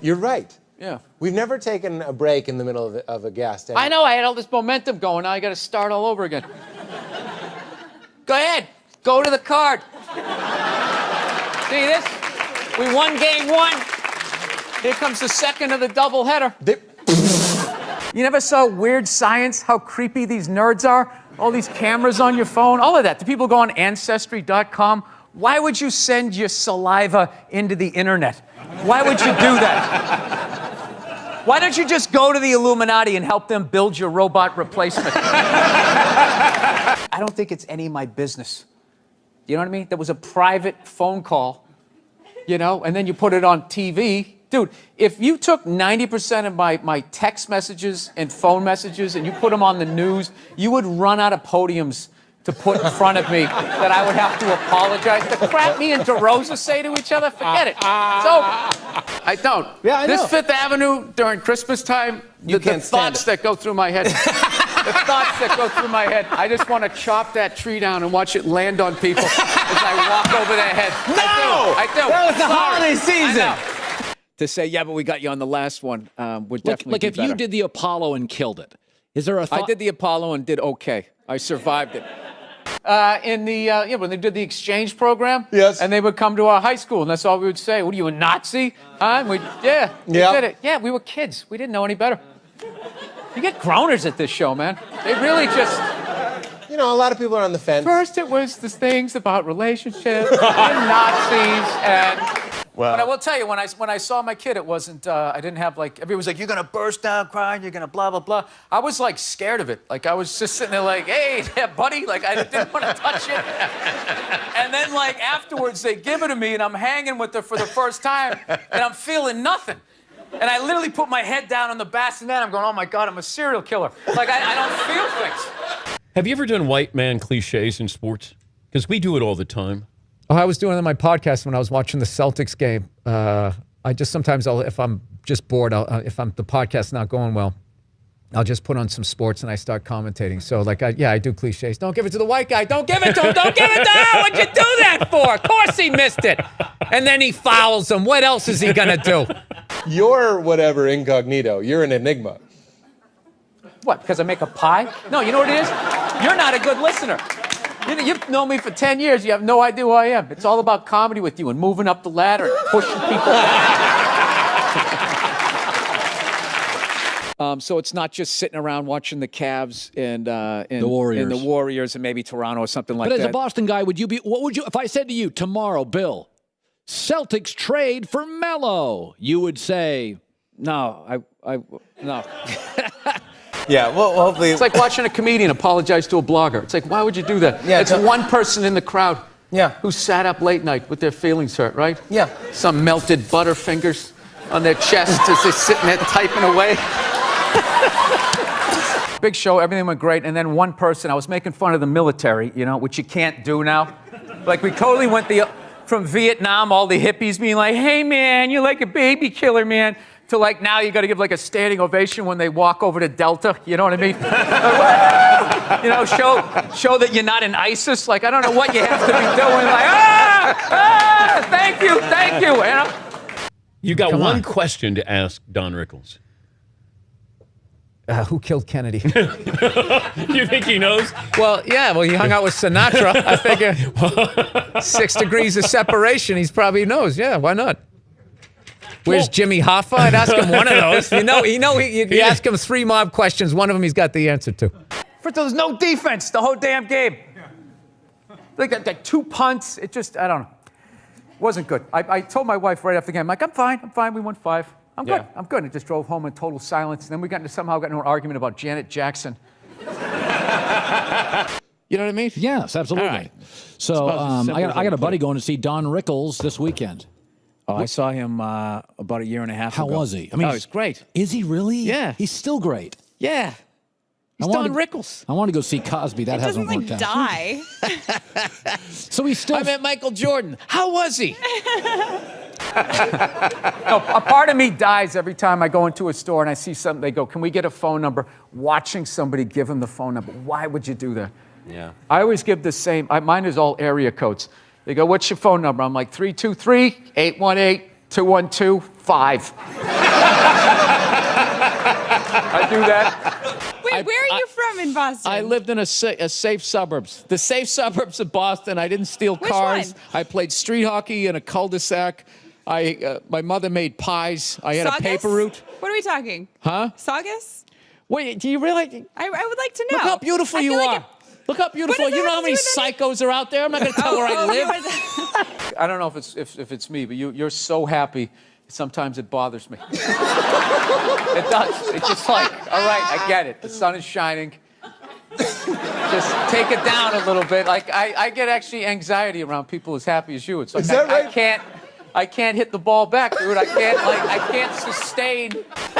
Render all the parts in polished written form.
You're right. Yeah. We've never taken a break in the middle of a guest. I know, I had all this momentum going. Now I got to start all over again. Go ahead. Go to the card. See this? We won game one. Here comes the second of the doubleheader. You never saw Weird Science, how creepy these nerds are? All these cameras on your phone, all of that. Do people go on Ancestry.com? Why would you send your saliva into the internet? Why would you do that? Why don't you just go to the Illuminati and help them build your robot replacement? I don't think it's any of my business. You know what I mean? There was a private phone call, you know, and then you put it on TV. Dude, if you took 90% of my text messages and phone messages and you put them on the news, you would run out of podiums to put in front of me that I would have to apologize. The crap me and DeRosa say to each other, forget it. So, I don't. Yeah, I know. This Fifth Avenue during Christmas time, the thoughts that go through my head. The thoughts that go through my head. I just want to chop that tree down and watch it land on people as I walk over their heads. No! I do. That was the holiday season. To say, yeah, but we got you on the last one would definitely like be if better. you did the Apollo and killed it, is there a thought? I did the Apollo and did okay. I survived it. When they did the exchange program, yes, and they would come to our high school, and that's all we would say. What are you, a Nazi? Huh? We did it. Yeah, we were kids. We didn't know any better. You get growners at this show, man. They really just. You know, a lot of people are on the fence. First, it was the things about relationships and Nazis and. Well, but I will tell you, when I saw my kid, it wasn't. I didn't have like everyone was like, "You're gonna burst down crying. You're gonna blah blah blah." I was like scared of it. Like I was just sitting there, like, "Hey, yeah, buddy," like I didn't want to touch it. And then like afterwards, they give it to me, and I'm hanging with her for the first time, and I'm feeling nothing. And I literally put my head down on the bassinet. I'm going, "Oh my God, I'm a serial killer." Like I don't feel things. Have you ever done white man cliches in sports? Because we do it all the time. Oh, I was doing it on my podcast when I was watching the Celtics game. I just sometimes, if I'm just bored, if the podcast's not going well, I'll just put on some sports and I start commentating. So, like, I do cliches. Don't give it to the white guy. Don't give it to him. Don't give it to him. What'd you do that for? Of course he missed it. And then he fouls him. What else is he gonna do? You're whatever incognito. You're an enigma. What? Because I make a pie? No, you know what it is? You're not a good listener. You've known me for 10 years. You have no idea who I am. It's all about comedy with you and moving up the ladder and pushing people. So it's not just sitting around watching the Cavs and the Warriors and maybe Toronto or something like that. But as a Boston guy, what would you, if I said to you tomorrow, Bill, Celtics trade for Melo, you would say, no, no. Yeah, well, hopefully. It's like watching a comedian apologize to a blogger. It's like, why would you do that? Yeah, it's one person in the crowd yeah, who sat up late night with their feelings hurt, right? Yeah. Some melted butterfingers on their chest as they're sitting there typing away. Big show, everything went great, and then one person, I was making fun of the military, you know, which you can't do now. Like, we totally went from Vietnam, all the hippies being like, "Hey, man, you're like a baby killer, man," to like now you got to give like a standing ovation when they walk over to Delta. You know what I mean? You know, show that you're not in ISIS. Like I don't know what you have to be doing. Like thank you. You know. You got one question to ask Don Rickles. Who killed Kennedy? You think he knows? Well, yeah. Well, he hung out with Sinatra. I figure 6 degrees of separation. He probably knows. Yeah, why not? Where's Jimmy Hoffa? I'd ask him one of those. You ask him 3 mob questions. One of them he's got the answer to. First, there was no defense the whole damn game. Like 2 punts. It just, I don't know. It wasn't good. I told my wife right after the game, I'm like, I'm fine. We won 5. I'm good. I'm good. I just drove home in total silence. And then we somehow got into an argument about Janet Jackson. You know what I mean? yes, absolutely. All right. So I got a buddy going to see Don Rickles this weekend. Oh, I saw him about a year and a half How ago. was he? I mean, he's great. Is he really? Yeah. He's still great. Yeah. He's Don Rickles. I want to go see Cosby. That hasn't worked out. Die. So he's still. I met Michael Jordan. How was he? No, a part of me dies every time I go into a store and I see something. They go, "Can we get a phone number?" Watching somebody give them the phone number. Why would you do that? Yeah. I always give the same. Mine is all area codes. They go, "What's your phone number?" I'm like 323-818. 212-5. I do that. Wait, where are you from in Boston? I lived in a safe suburbs. The safe suburbs of Boston. I didn't steal Which cars. one? I played street hockey in a cul-de-sac. My mother made pies. I had a Saugus? paper route. What are we talking? Huh? Saugus? Wait, do you really? I would like to know. Look how beautiful I you feel are. like Look how beautiful. does You that know how have many to do with psychos are out there? I'm not going to tell where I live. live. I don't know if it's me, but you're so happy. Sometimes it bothers me. It does. It's just like, all right, I get it. The sun is shining. Just take it down a little bit. Like I get actually anxiety around people as happy as you. It's like Is that right? I can't hit the ball back, dude. I can't sustain.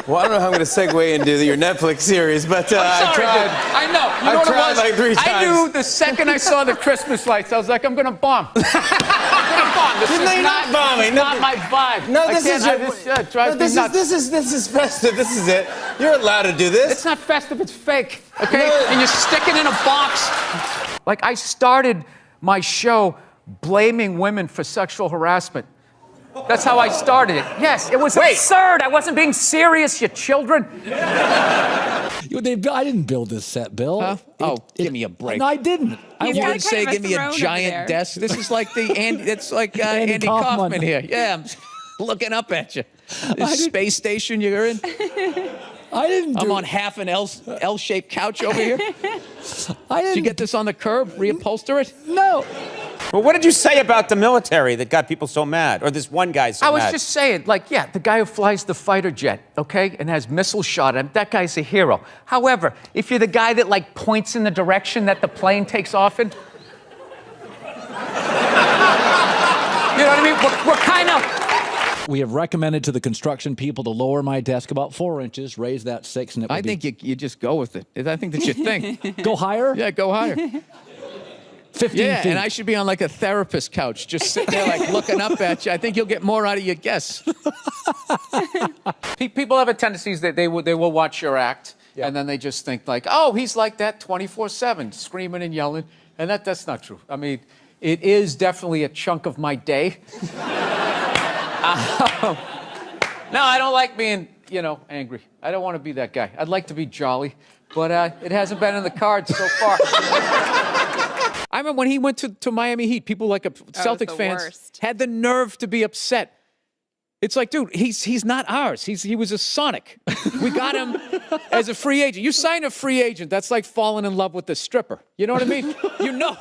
Well, I don't know how I'm going to segue into your Netflix series, but I Sorry, tried. dude. I know. You know what it tried was? like 3 times. I knew the second I saw the Christmas lights, I was like, I'm gonna bomb. I'm gonna bomb. This No, is you're not bombing. No, not my vibe. No, I this can't- is I- your. this drives me nuts. This is festive. This is it. You're allowed to do this. It's not festive, it's fake. Okay? No. And you stick it in a box. Like, I started my show blaming women for sexual harassment. That's how I started it. Yes, it was absurd. I wasn't being serious, you children. I didn't build this set, Bill. Huh? Give me a break. No, I didn't. I He's wanted got to say, kind of a give me a throne over giant there. desk. This is like it's like Andy Andy Kaufman. Kaufman Here. Yeah, I'm looking up at you. This space station you're in. I didn't do I'm on half an L-shaped couch over here. I Did didn't. you get this on the curb? Reupholster it? No. Well, what did you say about the military that got people so mad? Or this one guy so I was mad? just saying, like, yeah, the guy who flies the fighter jet, okay, and has missiles shot at him, that guy's a hero. However, if you're the guy that, like, points in the direction that the plane takes off in, you know what I mean? We're kind of... We have recommended to the construction people to lower my desk about 4 inches, raise that 6, and it would I think you just go with it. I think that's your thing. go higher. Yeah, go higher. 15 Yeah, feet. and I should be on like a therapist couch, just sitting there like looking up at you. I think you'll get more out of your guess. People have a tendency that they will watch your act, and then they just think like, oh, he's like that 24/7, screaming and yelling, and that's not true. I mean, it is definitely a chunk of my day. No, I don't like being, angry. I don't want to be that guy. I'd like to be jolly, but it hasn't been in the cards so far. I remember when he went to Miami Heat, people like Celtics the fans worst. had the nerve to be upset. It's like, dude, he's not ours. He was a Sonic. We got him as a free agent. You sign a free agent, that's like falling in love with a stripper. You know what I mean? You know.